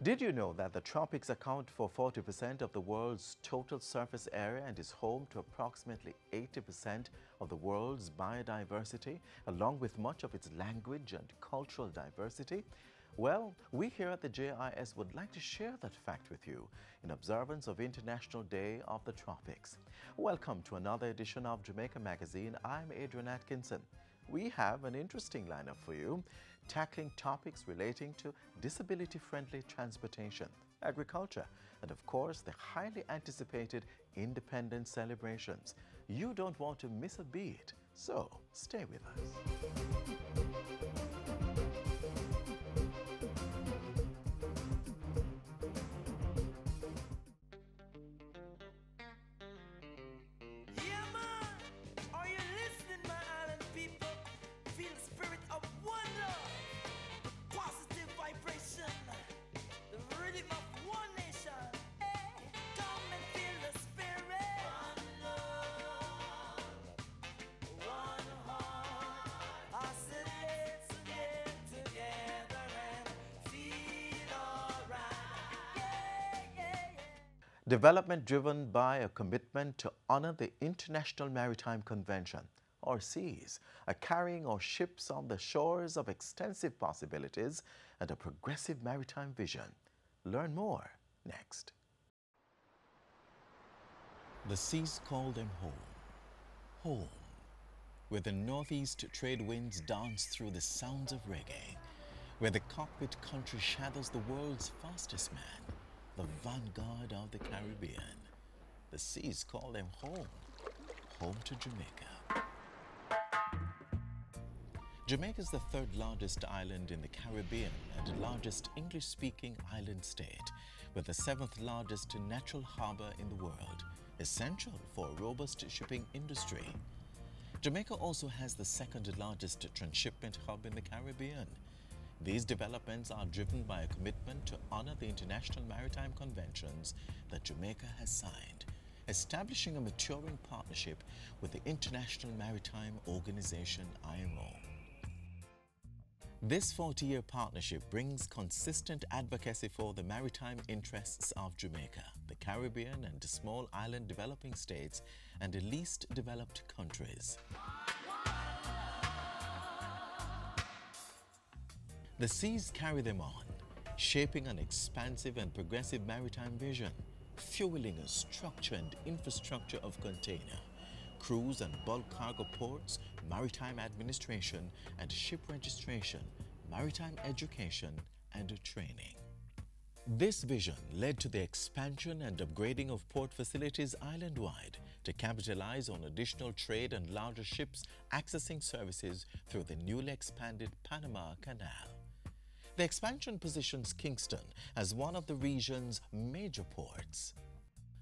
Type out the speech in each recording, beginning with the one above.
Did you know that the tropics account for 40% of the world's total surface area and is home to approximately 80% of the world's biodiversity, along with much of its language and cultural diversity? Well, we here at the JIS would like to share that fact with you in observance of International Day of the Tropics. Welcome to another edition of Jamaica Magazine. I'm Adrian Atkinson. We have an interesting lineup for you, tackling topics relating to disability-friendly transportation, agriculture, and of course, the highly anticipated independence celebrations. You don't want to miss a beat, so stay with us. Development driven by a commitment to honor the International Maritime Convention, or SEAS, a carrying of ships on the shores of extensive possibilities and a progressive maritime vision. Learn more next. The seas call them home. Home, where the northeast trade winds dance through the sounds of reggae, where the cockpit country shadows the world's fastest man, the vanguard of the Caribbean. The seas call them home, home to Jamaica. Jamaica is the third largest island in the Caribbean and the largest English-speaking island state, with the seventh largest natural harbor in the world, essential for a robust shipping industry. Jamaica also has the second largest transshipment hub in the Caribbean. These developments are driven by a commitment to honor the International Maritime Conventions that Jamaica has signed, establishing a maturing partnership with the International Maritime Organization, IMO. This 40-year partnership brings consistent advocacy for the maritime interests of Jamaica, the Caribbean and the small island developing states and the least developed countries. The seas carry them on, shaping an expansive and progressive maritime vision, fueling a structure and infrastructure of container, cruise and bulk cargo ports, maritime administration and ship registration, maritime education and training. This vision led to the expansion and upgrading of port facilities island-wide to capitalize on additional trade and larger ships accessing services through the newly expanded Panama Canal. The expansion positions Kingston as one of the region's major ports.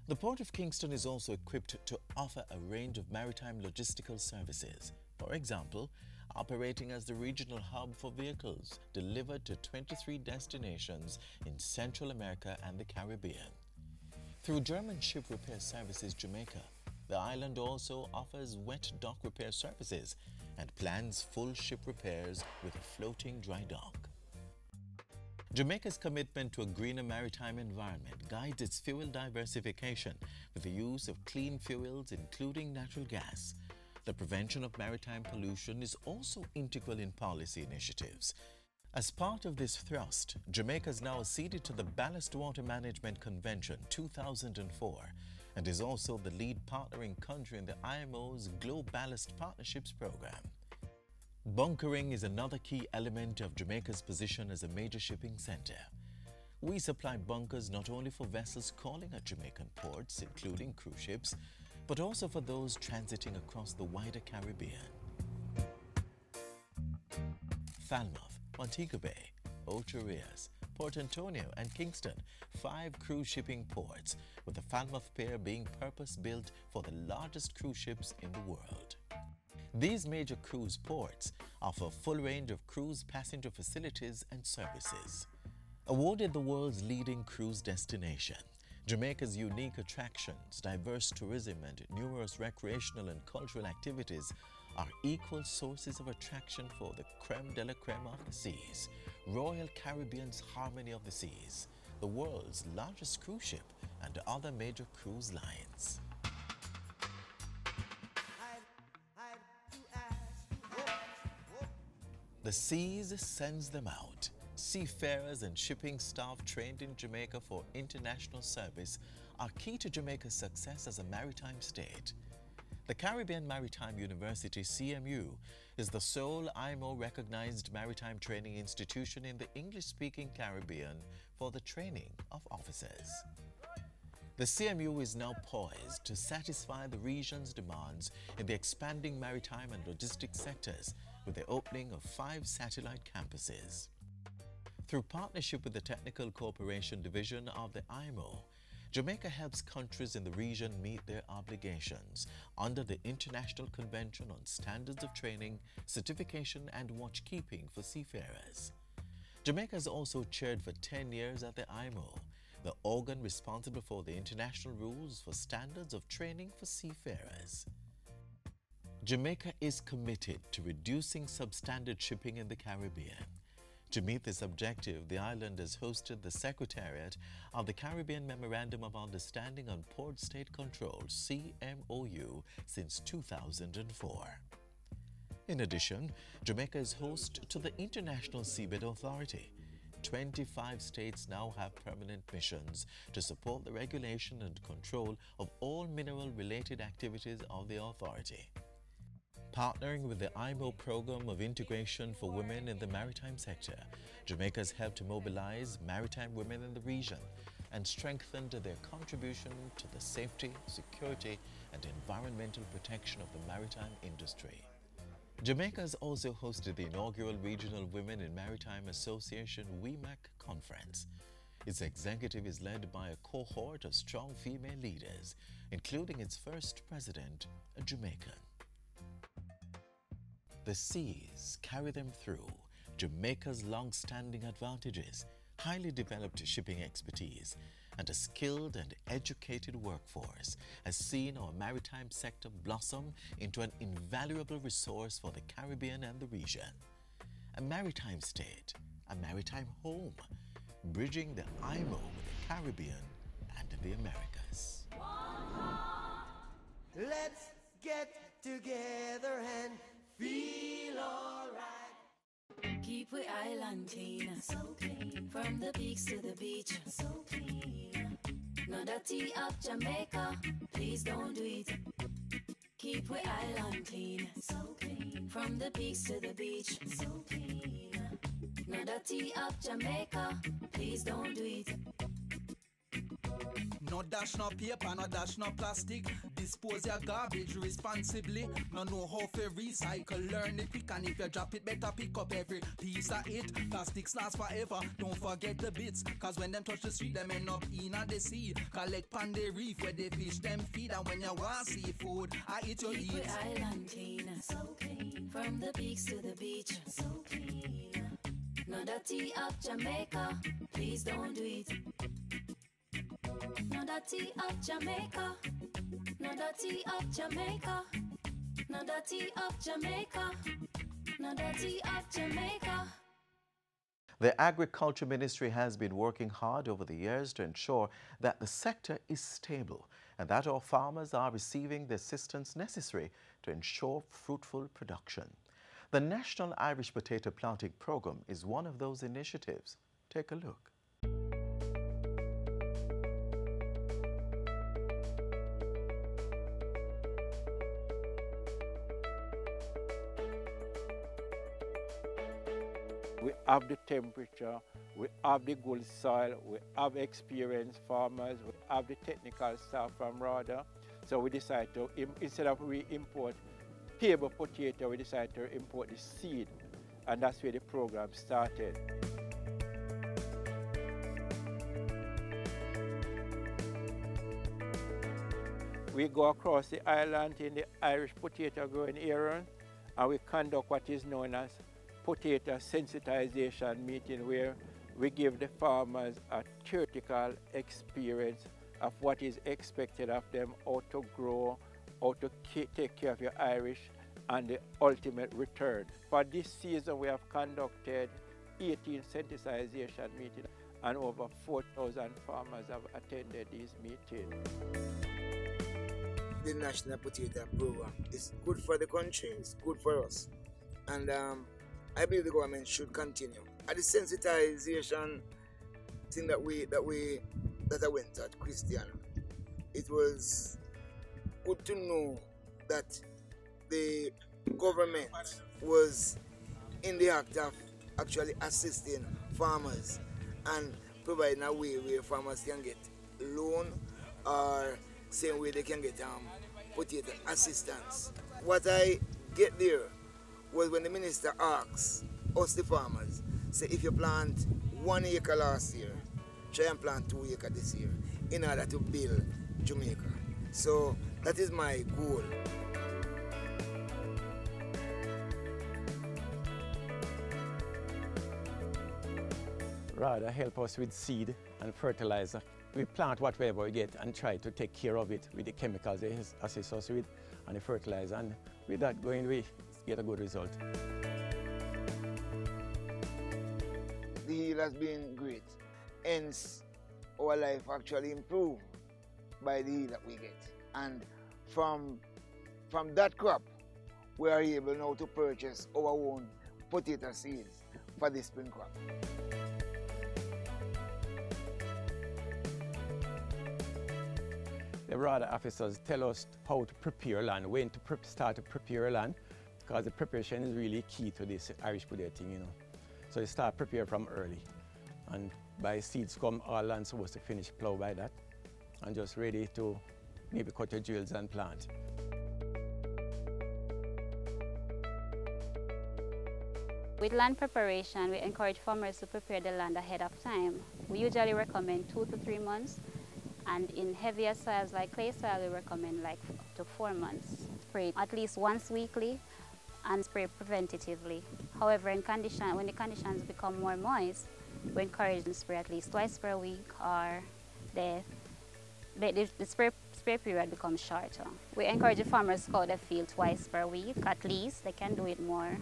The Port of Kingston is also equipped to offer a range of maritime logistical services, for example, operating as the regional hub for vehicles delivered to 23 destinations in Central America and the Caribbean. Through German Ship Repair Services Jamaica, the island also offers wet dock repair services and plans full ship repairs with a floating dry dock. Jamaica's commitment to a greener maritime environment guides its fuel diversification with the use of clean fuels, including natural gas. The prevention of maritime pollution is also integral in policy initiatives. As part of this thrust, Jamaica is now acceded to the Ballast Water Management Convention 2004 and is also the lead partnering country in the IMO's Global Ballast Partnerships Program. Bunkering is another key element of Jamaica's position as a major shipping center. We supply bunkers not only for vessels calling at Jamaican ports, including cruise ships, but also for those transiting across the wider Caribbean. Falmouth, Montego Bay, Ocho Rios, Port Antonio and Kingston, 5 cruise shipping ports, with the Falmouth Pier being purpose-built for the largest cruise ships in the world. These major cruise ports offer a full range of cruise passenger facilities and services. Awarded the world's leading cruise destination, Jamaica's unique attractions, diverse tourism and numerous recreational and cultural activities are equal sources of attraction for the creme de la creme of the seas, Royal Caribbean's harmony of the seas, the world's largest cruise ship and other major cruise lines. The seas sends them out. Seafarers and shipping staff trained in Jamaica for international service are key to Jamaica's success as a maritime state. The Caribbean Maritime University, CMU, is the sole IMO-recognized maritime training institution in the English-speaking Caribbean for the training of officers. The CMU is now poised to satisfy the region's demands in the expanding maritime and logistics sectors with the opening of 5 satellite campuses. Through partnership with the Technical Cooperation Division of the IMO, Jamaica helps countries in the region meet their obligations under the International Convention on Standards of Training, Certification and Watchkeeping for Seafarers. Jamaica has also chaired for 10 years at the IMO, the organ responsible for the international rules for standards of training for seafarers. Jamaica is committed to reducing substandard shipping in the Caribbean. To meet this objective, the island has hosted the Secretariat of the Caribbean Memorandum of Understanding on Port State Control, CMOU, since 2004. In addition, Jamaica is host to the International Seabed Authority. 25 states now have permanent missions to support the regulation and control of all mineral-related activities of the authority. Partnering with the IMO Program of Integration for Women in the Maritime Sector, Jamaica has helped to mobilize maritime women in the region and strengthened their contribution to the safety, security, and environmental protection of the maritime industry. Jamaica has also hosted the inaugural Regional Women in Maritime Association WEMAC conference. Its executive is led by a cohort of strong female leaders, including its first president, a Jamaican. The seas carry them through. Jamaica's long-standing advantages, highly developed shipping expertise, and a skilled and educated workforce has seen our maritime sector blossom into an invaluable resource for the Caribbean and the region. A maritime state, a maritime home, bridging the IMO with the Caribbean and the Americas. Let's get together and feel alright. Keep we island clean, so clean. From the peaks to the beach, so clean. No dirty up Jamaica, please don't do it. Keep we island clean, so clean. From the peaks to the beach, so clean. No dirty up Jamaica, please don't do it. No dash, no paper, no dash, no plastic. Dispose your garbage responsibly. No know how to recycle, learn it quick. And if you drop it, better pick up every piece of it. Plastics last forever, don't forget the bits. Cause when them touch the street, them end up in the sea. Collect pan the reef where they fish them feed. And when you want seafood, I eat your Keep eat. we island clean, so clean. From the peaks to the beach, so clean. No dirty up Jamaica, please don't do it. No dirty up Jamaica, no dirty up Jamaica, no dirty up Jamaica, no dirty up Jamaica. The Agriculture Ministry has been working hard over the years to ensure that the sector is stable and that our farmers are receiving the assistance necessary to ensure fruitful production. The National Irish Potato Planting Program is one of those initiatives. Take a look. We have the temperature, we have the good soil, we have experienced farmers, we have the technical staff from RADA. So we decided to, instead of we import table potato, we decided to import the seed. And that's where the program started. We go across the island in the Irish potato growing area and we conduct what is known as potato sensitization meeting, where we give the farmers a theoretical experience of what is expected of them, how to grow, how to take care of your Irish, and the ultimate return. For this season, we have conducted 18 sensitization meetings, and over 4,000 farmers have attended these meetings. The National Potato Program is good for the country, it's good for us. And I believe the government should continue. At the sensitization thing that I went at Christian, it was good to know that the government was in the act of actually assisting farmers and providing a way where farmers can get loan or same way they can get potato assistance. What I get there was when the minister asks us, the farmers, say if you plant 1 acre last year, try and plant 2 acres this year in order to build Jamaica. So that is my goal. Rather help us with seed and fertilizer. We plant whatever we get and try to take care of it with the chemicals they assist us with and the fertilizer, and with that going we get a good result. The yield has been great, hence our life actually improved by the yield that we get. And from that crop, we are able now to purchase our own potato seeds for the spring crop. The RADA officers tell us how to prepare land, when to start to prepare land, because the preparation is really key to this Irish potato thing, you know. So you start prepare from early, and by seeds come, all land supposed to finish plow by that, and just ready to maybe cut your drills and plant. With land preparation, we encourage farmers to prepare the land ahead of time. We usually recommend 2 to 3 months. And in heavier soils like clay soil, we recommend like up to 4 months. Spray at least once weekly and spray preventatively. However, when the conditions become more moist, we encourage them to spray at least twice per week, or the spray period becomes shorter. We encourage the farmers to scout the field twice per week at least. They can do it more,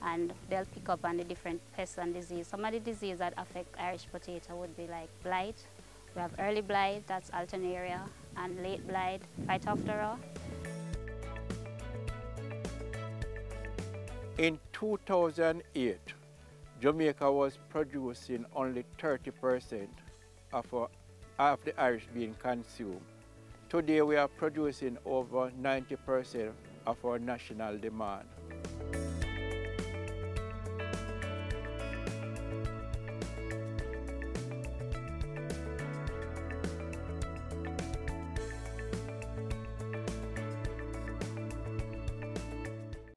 and they'll pick up on the different pests and diseases. Some of the diseases that affect Irish potato would be like blight. We have early blight, that's Alternaria, and late blight, Phytophthora. In 2008, Jamaica was producing only 30% of the Irish being consumed. Today we are producing over 90% of our national demand.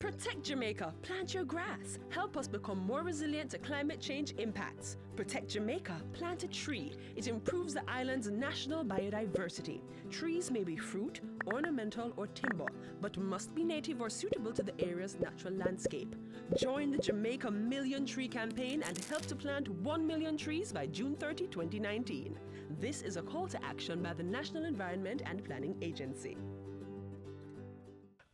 Protect Jamaica, plant your grass. Help us become more resilient to climate change impacts. Protect Jamaica, plant a tree. It improves the island's national biodiversity. Trees may be fruit, ornamental, or timber, but must be native or suitable to the area's natural landscape. Join the Jamaica Million Tree Campaign and help to plant 1 million trees by June 30, 2019. This is a call to action by the National Environment and Planning Agency.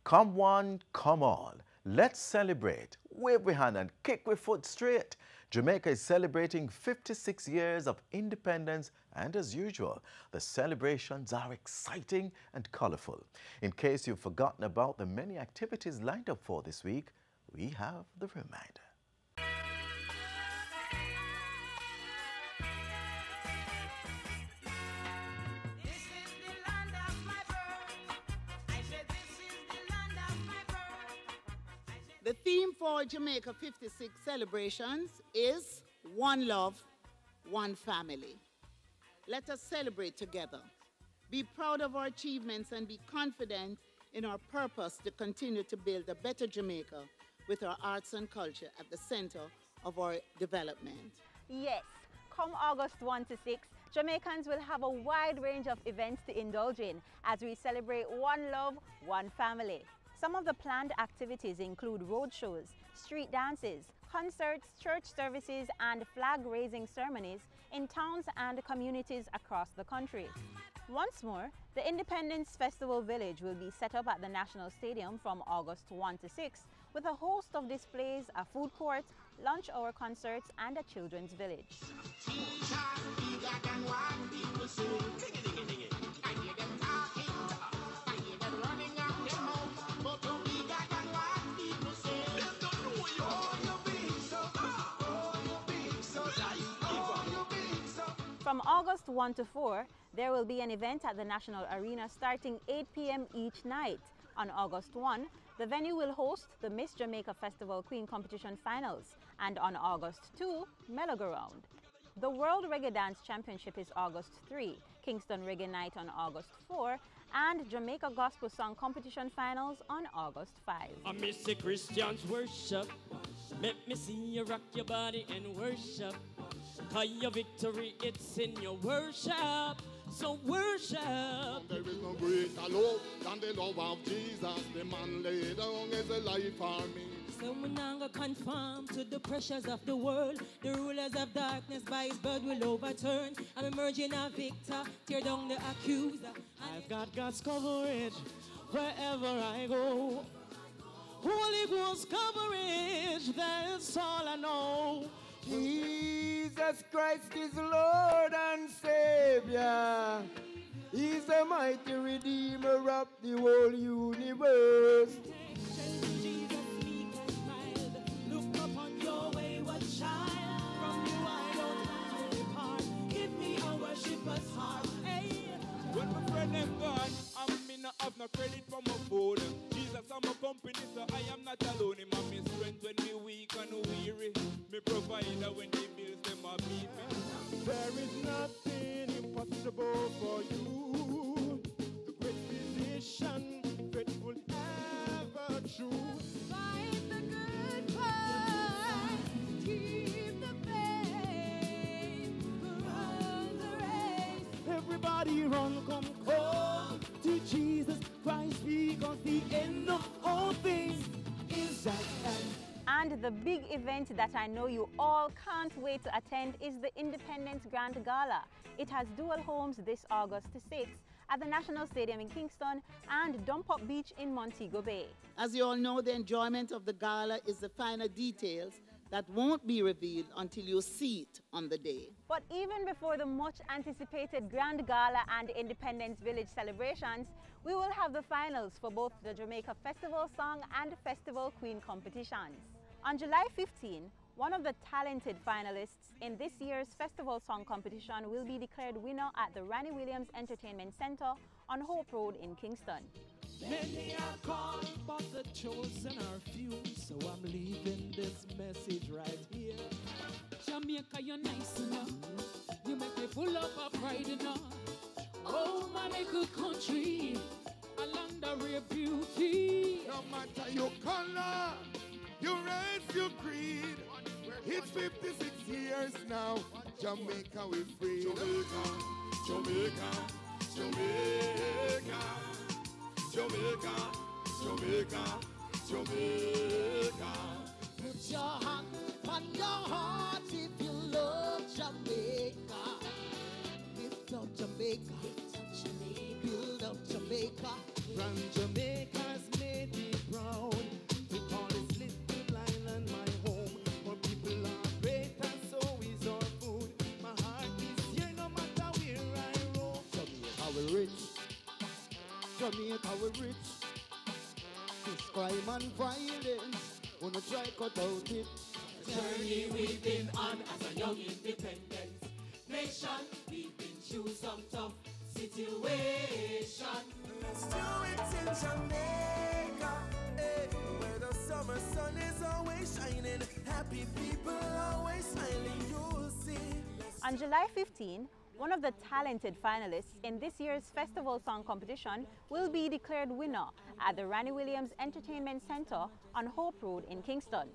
Come one, come all. Let's celebrate. Wave we hand and kick we foot straight. Jamaica is celebrating 56 years of independence, and as usual, the celebrations are exciting and colorful. In case you've forgotten about the many activities lined up for this week, we have the reminder. The theme for Jamaica 56 celebrations is One Love, One Family. Let us celebrate together. Be proud of our achievements and be confident in our purpose to continue to build a better Jamaica with our arts and culture at the center of our development. Yes, come August 1 to 6, Jamaicans will have a wide range of events to indulge in as we celebrate One Love, One Family. Some of the planned activities include road shows, street dances, concerts, church services, and flag-raising ceremonies in towns and communities across the country. Once more, the Independence Festival Village will be set up at the National Stadium from August 1 to 6, with a host of displays, a food court, lunch hour concerts, and a children's village. From August 1 to 4, there will be an event at the National Arena starting 8 p.m. each night. On August 1, the venue will host the Miss Jamaica Festival Queen Competition Finals, and on August 2, Mellow-Go-Round. The World Reggae Dance Championship is August 3, Kingston Reggae Night on August 4, and Jamaica Gospel Song Competition Finals on August 5. I miss the Christians worship. Let me see you rock your body and worship. Cause your victory, it's in your worship. So worship. There is no greater love than the love of Jesus. The man laid down his life for me. So we're not gonna conform to the pressures of the world. The rulers of darkness by his blood will overturn. I'm emerging a victor, tear down the accuser. I've got God's coverage wherever I go. Holy Ghost coverage, that's all I know. Jesus Christ is Lord and Savior. He's the mighty Redeemer of the whole universe. Look upon your wayward child. From you I don't want to depart. Give me a worshipper's heart. Hey. When my friend them gone, I not have no credit for my phone. Jesus, I'm a company, so I am not alone. Him and me strength when me weak and weary. Me provider when the bills them a beat me. There is nothing impossible for you. The great physician, faithful, ever true. Fight the good fight. Keep the faith. Run the race. Everybody run, come to Jesus Christ, because the end of all things is at hand. And the big event that I know you all can't wait to attend is the Independence Grand Gala. It has dual homes this August 6th at the National Stadium in Kingston and Dump Up Beach in Montego Bay. As you all know, the enjoyment of the gala is the finer details that won't be revealed until you see it on the day. But even before the much anticipated Grand Gala and Independence Village celebrations, we will have the finals for both the Jamaica Festival Song and Festival Queen competitions. On July 15, one of the talented finalists in this year's Festival Song competition will be declared winner at the Ranny Williams Entertainment Center on Hope Road in Kingston. Many are called, but the chosen are few. So I'm leaving this message right here. Jamaica, you're nice enough. You make me full up of pride enough. Oh, my little country, along the real beauty. No matter your color, your race, your creed. It's 56 years now. Jamaica, we free. Jamaica, Jamaica, Jamaica. Jamaica, Jamaica, Jamaica. Put your hand on your heart if you love Jamaica. Lift up Jamaica, build up Jamaica. From Jamaica's made me proud. We call this little island my home. Our people are great and so is our food. My heart is here no matter where I roam. Jamaica we rich. Jamaica we rich. This crime and violence, wanna try cut out it. Journey we've been on as a young independent nation. We've been through some tough situation. Let's do it in Jamaica, where the summer sun is always shining. Happy people always smiling, you'll see. On July 15, one of the talented finalists in this year's Festival Song competition will be declared winner at the Ranny Williams Entertainment Center on Hope Road in Kingston.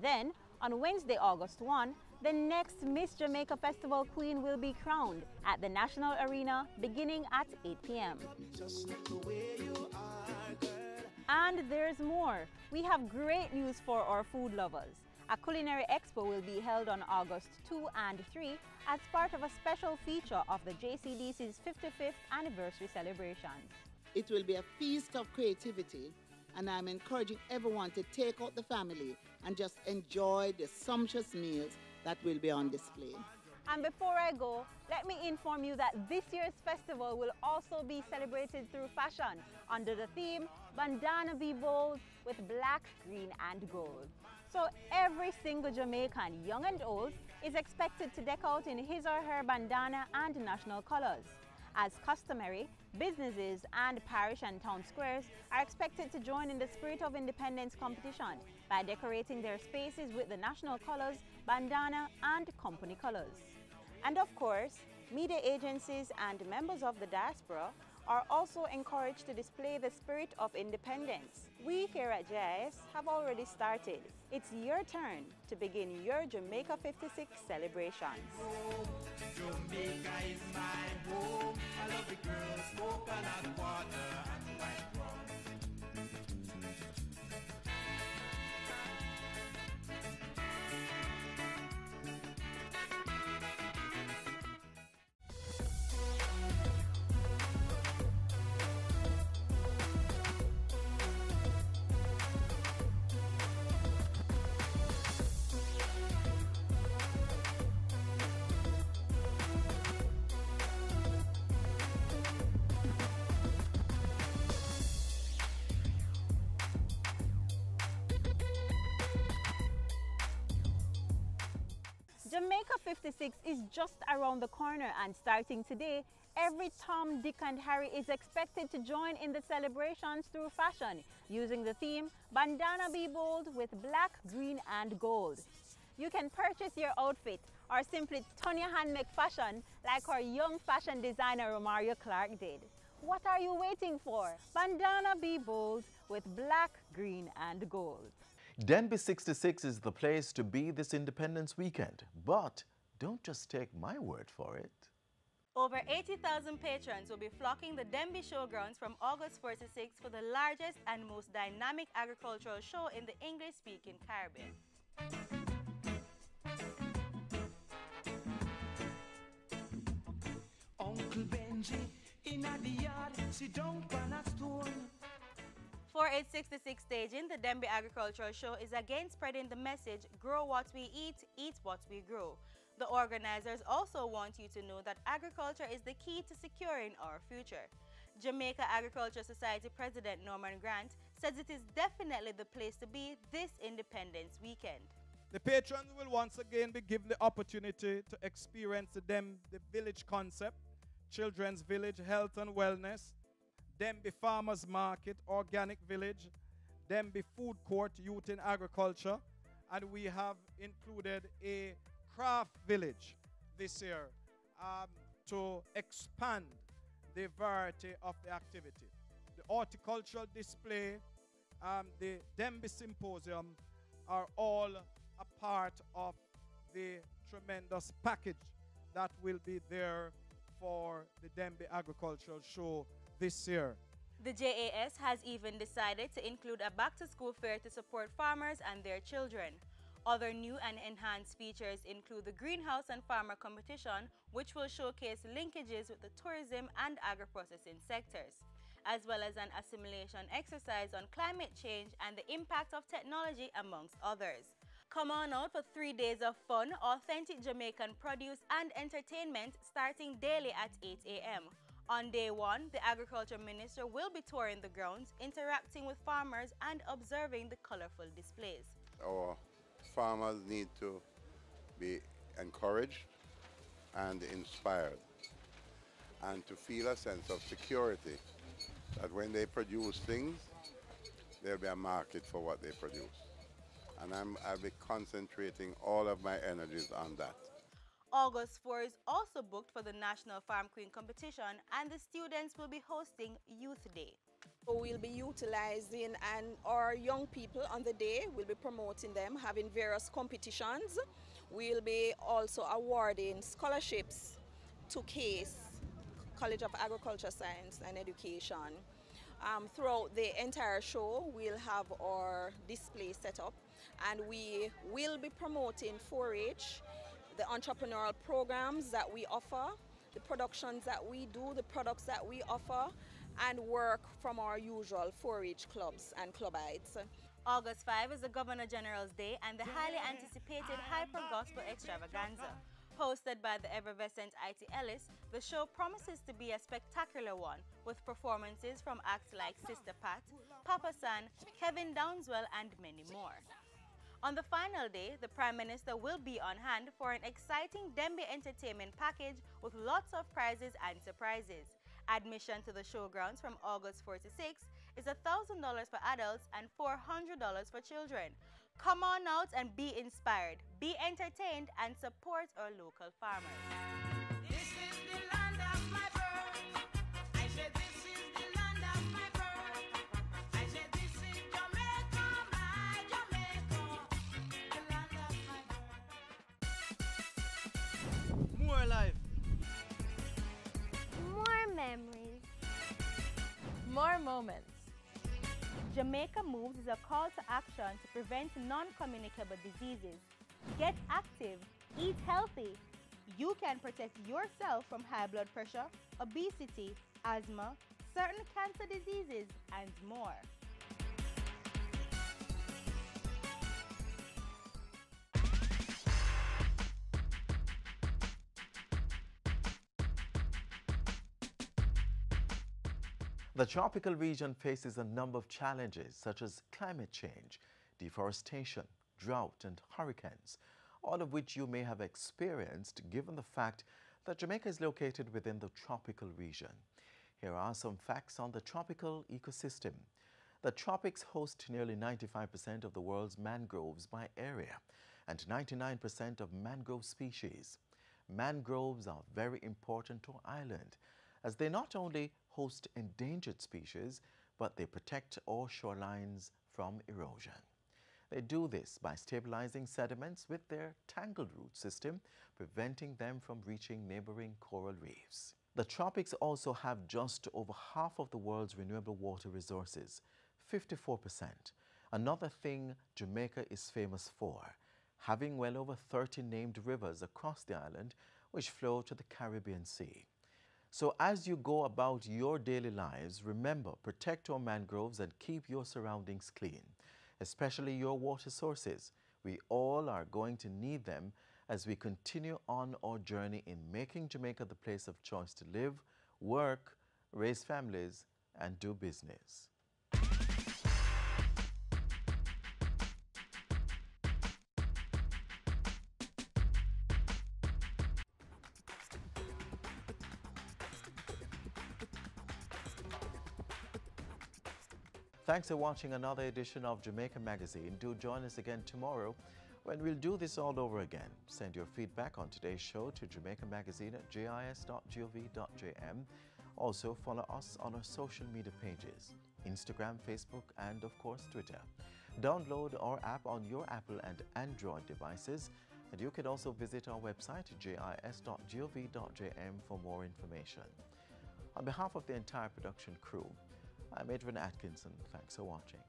Then, on Wednesday, August 1, the next Miss Jamaica Festival Queen will be crowned at the National Arena beginning at 8 p.m. And there's more. We have great news for our food lovers. A Culinary Expo will be held on August 2 and 3 as part of a special feature of the JCDC's 55th anniversary celebrations. It will be a feast of creativity and I'm encouraging everyone to take out the family and just enjoy the sumptuous meals that will be on display. And before I go, let me inform you that this year's festival will also be celebrated through fashion under the theme Bandana Be Bold with black, green and gold. So every single Jamaican, young and old, is expected to deck out in his or her bandana and national colors. As customary, businesses and parish and town squares are expected to join in the Spirit of Independence competition by decorating their spaces with the national colors, bandana and company colors. And of course, media agencies and members of the diaspora are also encouraged to display the spirit of independence. We here at JIS have already started. It's your turn to begin your Jamaica 56 celebrations. Jamaica is my home. I love the girls, coconut water and white rum. Jamaica 56 is just around the corner, and starting today, every Tom, Dick and Harry is expected to join in the celebrations through fashion, using the theme Bandana Be Bold with black, green and gold. You can purchase your outfit or simply turn your hand make fashion like our young fashion designer Romario Clark did. What are you waiting for? Bandana Be Bold with black, green and gold. Denby 66 is the place to be this Independence weekend, but don't just take my word for it. Over 80,000 patrons will be flocking the Denby Showgrounds from August 4 to 6 for the largest and most dynamic agricultural show in the English-speaking Caribbean. Uncle Benji in the yard, sit down on a stone. For its 66th staging, the Denby Agricultural Show is again spreading the message, grow what we eat what we grow. The organizers also want you to know that agriculture is the key to securing our future. Jamaica Agriculture Society President Norman Grant says it is definitely the place to be this Independence weekend. The patrons will once again be given the opportunity to experience the village concept, children's village, health and wellness, Denby Farmers Market, Organic Village, Denby Food Court, Youth in Agriculture, and we have included a craft village this year to expand the variety of the activity. The horticultural display, the Denby Symposium are all a part of the tremendous package that will be there for the Denby Agricultural Show this year. The JAS has even decided to include a back-to-school fair to support farmers and their children. Other new and enhanced features include the Greenhouse and Farmer Competition, which will showcase linkages with the tourism and agro-processing sectors, as well as an assimilation exercise on climate change and the impact of technology, amongst others. Come on out for 3 days of fun, authentic Jamaican produce and entertainment starting daily at 8 a.m. On day one, the Agriculture Minister will be touring the grounds, interacting with farmers and observing the colorful displays. Our farmers need to be encouraged and inspired, and to feel a sense of security that when they produce things, there'll be a market for what they produce. And I'll be concentrating all of my energies on that. August 4 is also booked for the National Farm Queen competition, and the students will be hosting Youth Day. We'll be utilizing our young people on the day. We'll be promoting them, having various competitions. We'll be also awarding scholarships to CASE, College of Agriculture, Science and Education. Throughout the entire show, we'll have our display set up, and we will be promoting 4-H, the entrepreneurial programs that we offer, the productions that we do, the products that we offer, and work from our usual 4-H clubs and clubites. August 5 is the Governor General's Day and the highly anticipated Hyper Gospel Extravaganza. Hosted by the effervescent IT Ellis, the show promises to be a spectacular one with performances from acts like Sister Pat, Papa San, Kevin Downswell, and many more. On the final day, the Prime Minister will be on hand for an exciting Dembe entertainment package with lots of prizes and surprises. Admission to the showgrounds from August 4 to 6 is $1,000 for adults and $400 for children. Come on out and be inspired, be entertained, and support our local farmers. This is the land of my birth. I said this is the land of my birth. I said this is Jamaica, my Jamaica, the land of my birth. More life. More memories. More moments. Jamaica Moves is a call to action to prevent non-communicable diseases. Get active, eat healthy. You can protect yourself from high blood pressure, obesity, asthma, certain cancer diseases, and more. The tropical region faces a number of challenges such as climate change, deforestation, drought, and hurricanes, all of which you may have experienced given the fact that Jamaica is located within the tropical region. Here are some facts on the tropical ecosystem. The tropics host nearly 95% of the world's mangroves by area and 99% of mangrove species. Mangroves are very important to our island, as they not only host endangered species, but they protect our shorelines from erosion. They do this by stabilizing sediments with their tangled root system, preventing them from reaching neighboring coral reefs. The tropics also have just over half of the world's renewable water resources, 54%. Another thing Jamaica is famous for, having well over 30 named rivers across the island which flow to the Caribbean Sea. So as you go about your daily lives, remember, protect our mangroves and keep your surroundings clean, especially your water sources. We all are going to need them as we continue on our journey in making Jamaica the place of choice to live, work, raise families, and do business. Thanks for watching another edition of Jamaica Magazine. Do join us again tomorrow when we'll do this all over again. Send your feedback on today's show to jamaicamagazine@jis.gov.jm. Also follow us on our social media pages, Instagram, Facebook, and of course Twitter. Download our app on your Apple and Android devices, and you can also visit our website jis.gov.jm for more information. On behalf of the entire production crew, I'm Adrian Atkinson. Thanks for watching.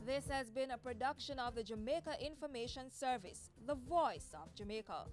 This has been a production of the Jamaica Information Service, the voice of Jamaica.